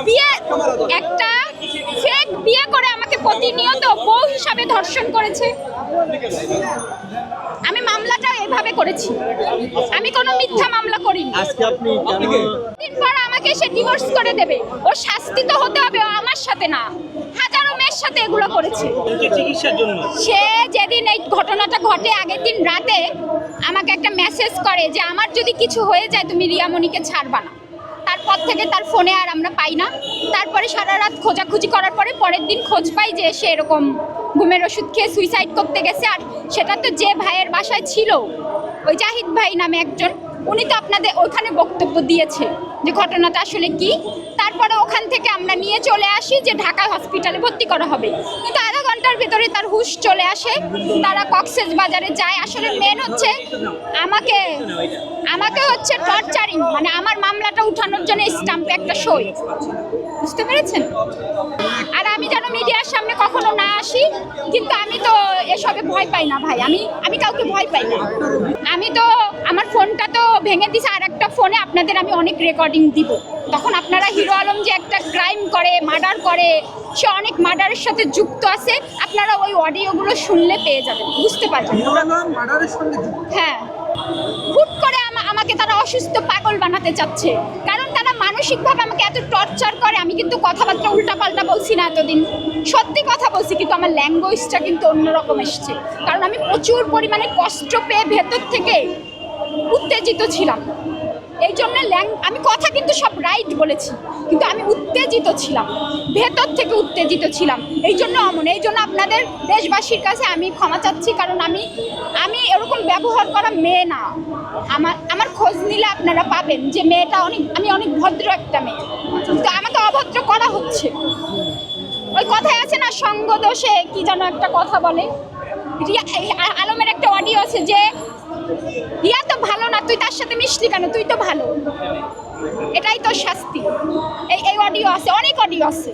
বিয়ে একটা ফেক বিয়ে করে আমাকে প্রতিনিয়ত বউ হিসাবে ধর্ষণ করেছে। আমি মামলাটা এভাবে করেছি, আমি কোনো মিথ্যা মামলা করিনি। আজকে আপনি দিন পর আমাকে সে ডিভোর্স করে দেবে, ও শাস্তি তো হতে হবে, আমার সাথে না, হাজারো মেয়ের সাথে এগুলো করেছে। চিকিৎসার জন্য সে যেদিন এই ঘটনাটা ঘটে আগের দিন রাতে আমাকে একটা মেসেজ করে যে আমার যদি কিছু হয়ে যায় তুমি রিয়ামণিকে ছাড়বা না। তারপর থেকে তার ফোনে আর আমরা পাই না। তারপরে সারা রাত খোঁজাখুঁজি করার পরে পরের দিন খোঁজ পাই যে সে এরকম ঘুমের ওষুধ খেয়ে সুইসাইড করতে গেছে। আর সেটা তো যে ভাইয়ের বাসায় ছিল, ওই জাহিদ ভাই নামে একজন, উনি তো আপনাদের ওখানে বক্তব্য দিয়েছে যে ঘটনাটা আসলে কি। তারপরে ওখান থেকে আমরা নিয়ে চলে আসি যে ঢাকা হসপিটালে ভর্তি করা হবে, কিন্তু আধা ঘন্টার ভিতরে তার হুঁশ চলে আসে। তারা কক্সবাজারে যায়। আসলে মেন হচ্ছে আমাকে হচ্ছে টর্চারিং, মানে আমার মামলাটা উঠানোর জন্য স্টাম্পে একটা সই, বুঝতে পেরেছেন। আর আমি যেন মিডিয়ার সামনে কখনো না আসি, কিন্তু আমি তো এসবে ভয় পাই না ভাই, আমি কাউকে ভয় পাই না। আমি তো আমার ফোনটা তো ভেঙে দিছে, আর একটা ফোনে আপনাদের আমি অনেক রেকর্ডিং দিব। তখন আপনারা হিরো আলম যে একটা ক্রাইম করে, মার্ডার করে, সে অনেক মার্ডারের সাথে যুক্ত আছে, আপনারা ওই অডিওগুলো শুনলে পেয়ে যাবেন, বুঝতে পারবেন। হ্যাঁ, হুট করে আমাকে তারা অসুস্থ পাগল বানাতে চাচ্ছে, কারণ তারা মানসিকভাবে আমাকে এত টর্চার করে। আমি কিন্তু কথাবার্তা উল্টাপাল্টা বলছি না এতদিন, সত্যি কথা বলছি, কিন্তু আমার ল্যাঙ্গুয়েজটা কিন্তু অন্যরকম এসছে, কারণ আমি প্রচুর পরিমাণে কষ্ট পেয়ে ভেতর থেকে উত্তেজিত ছিলাম। এই জন্য আমি কথা কিন্তু সব রাইট বলেছি, কিন্তু আমি উত্তেজিত ছিলাম, ভেতর থেকে উত্তেজিত ছিলাম। এই জন্য আপনাদের দেশবাসীর কাছে আমি ক্ষমা চাচ্ছি, কারণ আমি এরকম ব্যবহার করা মেয়ে না। আমার খোঁজ নিলে আপনারা পাবেন যে মেয়েটা আমি অনেক ভদ্র একটা মেয়ে, কিন্তু আমাকে অভদ্র করা হচ্ছে। ওই কথায় আছে না, সঙ্গ দোষে কি যেন একটা কথা বলে, রিয়া আলমের একটা অডিও আছে যে রিয়া তো ভালো না, তুই তার সাথে মিশলি কেন, তুই তো ভালো, এটাই তো শাস্তি। এই অডিও আছে, অনেক অডিও আছে।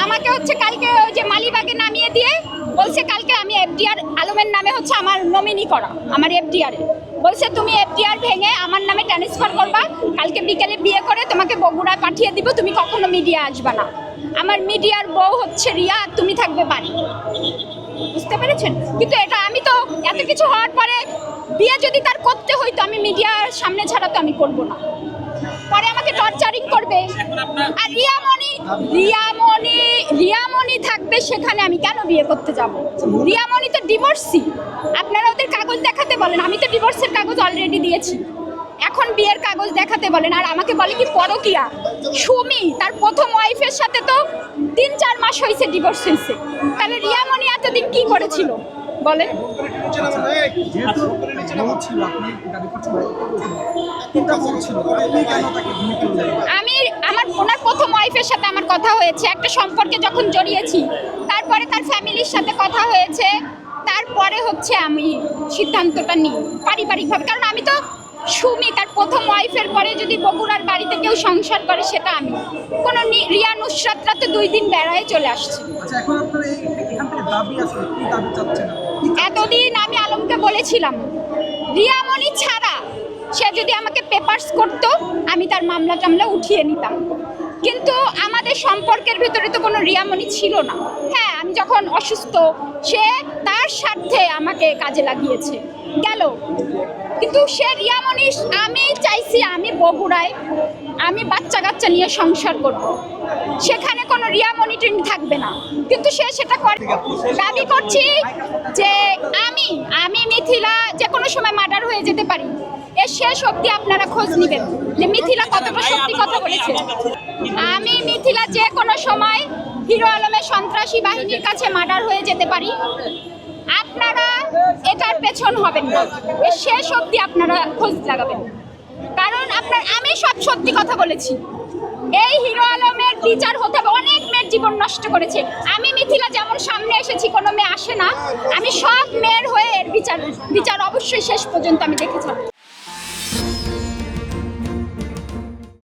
আমাকে হচ্ছে কালকে ওই যে মালিবাগে নামিয়ে দিয়ে বলছে কালকে আমি এফডিআর আলমের নামে হচ্ছে আমার নমিনি করা, আমার এফডিআর বলছে তুমি এফডিআর ভেঙে আমার নামে ট্রান্সফার করবা, কালকে বিকেলে বিয়ে করে তোমাকে বগুড়ায় পাঠিয়ে দিব, তুমি কখনো মিডিয়া আসবা না। আমার মিডিয়ার বউ হচ্ছে রিয়া, তুমি থাকবে বাড়ি, বুঝতে পেরেছেন। কিন্তু এটা আমি তো এত কিছু হওয়ার পরে বিয়ে যদি তার করতে হইতো আমি মিডিয়ার সামনে ছাড়া তো আমি করবো না, পরে আমাকে টর্চারিং করবে। আর রিয়ামণি থাকবে সেখানে, আমি কেন বিয়ে করতে যাব? রিয়ামণি তো ডিভোর্সি, আপনারা ওদের কাগজ দেখাতে বলেন, আমি তো ডিভোর্সের কাগজ অলরেডি দিয়েছি, এখন বিয়ের কাগজ দেখাতে বলেন। আর আমাকে বলে কি পরকিয়া। সুমি তার প্রথম ওয়াইফের সাথে তো 3-4 মাস হয়েছে ডিভোর্স হয়েছে, তাহলে রিয়ামণি এতদিন কি করেছিল বলেন? ওনার প্রথম ওয়াইফের সাথে আমার কথা হয়েছে, একটা সম্পর্কে যখন জড়িয়েছি, তারপরে তার ফ্যামিলির সাথে কথা হয়েছে, তারপরে হচ্ছে আমি সিদ্ধান্তটা নিই পারিবারিকভাবে। কারণ আমি তো সুমি তার প্রথম ওয়াইফের পরে যদি বগুড়ার বাড়িতে কেউ সংসার করে সেটা আমি কোনো রিয়া নুসরাতরা তো 2 দিন বেড়ায় চলে আসছে। এতদিন আমি আলমকে বলেছিলাম রিয়ামণি ছাড়া সে যদি আমাকে পেপারস করতো আমি তার মামলা টামলা উঠিয়ে নিতাম, কিন্তু আমাদের সম্পর্কের ভিতরে তো কোনো রিয়ামণি ছিল না। হ্যাঁ, আমি যখন অসুস্থ সে তার স্বার্থে আমাকে কাজে লাগিয়েছে গেল, কিন্তু সে রিয়ামণি, আমি চাইছি আমি বগুড়ায় আমি বাচ্চা কাচ্চা নিয়ে সংসার করব, সেখানে কোনো রিয়ামণি থাকবে না, কিন্তু সে সেটা করে। দাবি করছি যে আমি মিথিলা যে কোনো সময় মার্ডার হয়ে যেতে পারি, এর শেষ অবধি আপনারা খোঁজ নেবেন যে মিথিলা কতটা সত্যি কথা বলেছে। আমি মিথিলা যে কোনো সময় হিরো আলমের সন্ত্রাসী বাহিনীর কাছে মার্ডার হয়ে যেতে পারি, আপনারা এটার পেছন হবেন না, এর শেষ অবধি আপনারা খোঁজ লাগাবেন, কারণ আমি সব সত্যি কথা বলেছি। এই হিরো আলমের বিচার হতে হবে, অনেক মেয়ের জীবন নষ্ট করেছে। আমি মিথিলা যেমন সামনে এসেছি, কোনো মেয়ে আসে না, আমি সব মেয়ের হয়ে এর বিচার অবশ্যই শেষ পর্যন্ত আমি দেখে ছাড়ব।